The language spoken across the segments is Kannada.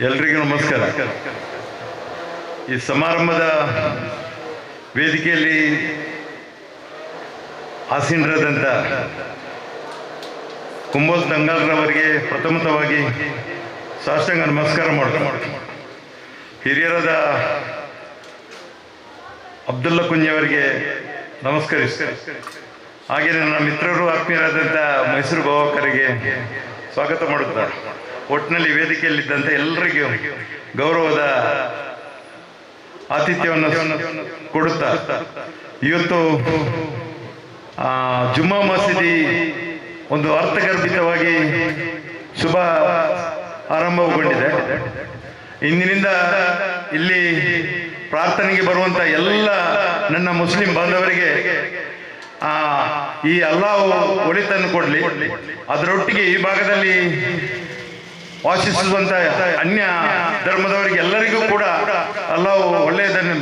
ಎಲ್ರಿಗೂ ನಮಸ್ಕಾರ. ಈ ಸಮಾರಂಭದ ವೇದಿಕೆಯಲ್ಲಿ ಆಸೀನರಾದಂಥ ಕುಂಬೋಜ್ ತಂಗಾಲ್ರವರಿಗೆ ಪ್ರಥಮತವಾಗಿ ಸಾಷ್ಟಾಂಗ ನಮಸ್ಕಾರ ಮಾಡ್ತಾರೆ. ಹಿರಿಯರಾದ ಅಬ್ದುಲ್ಲಾ ಕುಂಜಿಯವರಿಗೆ ನಮಸ್ಕರಿಸ್ತಾರೆ. ಹಾಗೆ ನನ್ನ ಮಿತ್ರರು ಆತ್ಮೀಯರಾದಂಥ ಮೈಸೂರು ಭಾವಕರಿಗೆ ಸ್ವಾಗತ ಮಾಡುತ್ತಾರೆ. ಒಟ್ಟಿನಲ್ಲಿ ವೇದಿಕೆಯಲ್ಲಿದ್ದಂಥ ಎಲ್ಲರಿಗೂ ಗೌರವದ ಆತಿಥ್ಯವನ್ನು ಕೊಡುತ್ತಾ ಇವತ್ತು ಜುಮ್ಮಾ ಮಸೀದಿ ಒಂದು ಅರ್ಥಗರ್ಭಿತವಾಗಿ ಶುಭ ಆರಂಭಗೊಂಡಿದೆ. ಇಂದಿನಿಂದ ಇಲ್ಲಿ ಪ್ರಾರ್ಥನೆಗೆ ಬರುವಂಥ ಎಲ್ಲ ನನ್ನ ಮುಸ್ಲಿಂ ಬಾಂಧವರಿಗೆ ಈ ಅಲ್ಲಾಹು ಒಳಿತನ್ನು ಕೊಡಲಿ. ಅದರೊಟ್ಟಿಗೆ ಈ ಭಾಗದಲ್ಲಿ ವಾಸಿಸುವಂಥ ಅನ್ಯ ಧರ್ಮದವರಿಗೆ ಎಲ್ಲರಿಗೂ ಕೂಡ ಅಲ್ಲಾಹು ಒಳ್ಳೆಯದನ್ನು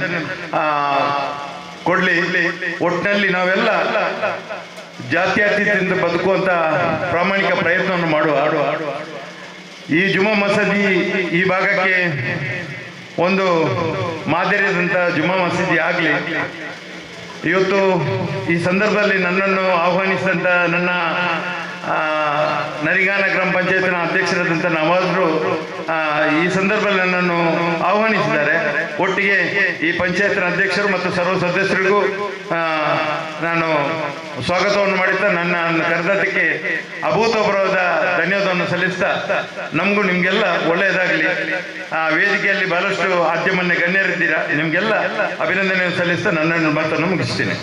ಕೊಡಲಿ. ಒಟ್ಟಿನಲ್ಲಿ ನಾವೆಲ್ಲ ಜಾತ್ಯತೀತದಿಂದ ಬದುಕುವಂಥ ಪ್ರಾಮಾಣಿಕ ಪ್ರಯತ್ನವನ್ನು ಮಾಡುವ. ಈ ಜುಮ್ಮಾ ಮಸೀದಿ ಈ ಭಾಗಕ್ಕೆ ಒಂದು ಮಾದರಿಯಾದಂಥ ಜುಮ್ಮಾ ಮಸೀದಿ ಆಗಲಿ. ಇವತ್ತು ಈ ಸಂದರ್ಭದಲ್ಲಿ ನನ್ನನ್ನು ಆಹ್ವಾನಿಸಿದಂಥ ನನ್ನ ನರಿಗಾನ ಗ್ರಾಮ ಪಂಚಾಯತ್ನ ಅಧ್ಯಕ್ಷರಾದಂಥ ನವಾಜ್ರು ಈ ಸಂದರ್ಭದಲ್ಲಿ ನನ್ನನ್ನು ಆಹ್ವಾನಿಸಿದ್ದಾರೆ. ಒಟ್ಟಿಗೆ ಈ ಪಂಚಾಯತ್ನ ಅಧ್ಯಕ್ಷರು ಮತ್ತು ಸರ್ವ ಸದಸ್ಯರಿಗೂ ನಾನು ಸ್ವಾಗತವನ್ನು ಮಾಡುತ್ತಾ ನನ್ನ ಕರೆದಕ್ಕೆ ಅಭೂತಪೂರ್ವದ ಧನ್ಯವಾದವನ್ನು ಸಲ್ಲಿಸ್ತಾ ನಮಗೂ ನಿಮಗೆಲ್ಲ ಒಳ್ಳೆಯದಾಗಲಿ. ವೇದಿಕೆಯಲ್ಲಿ ಬಹಳಷ್ಟು ಆದ್ಯಮಾನ್ಯ ಗಣ್ಯರಿದ್ದೀರಾ, ನಿಮಗೆಲ್ಲ ಅಭಿನಂದನೆಯನ್ನು ಸಲ್ಲಿಸ್ತಾ ನನ್ನನ್ನು ಮಾತನ್ನು ಮುಗಿಸ್ತೀನಿ.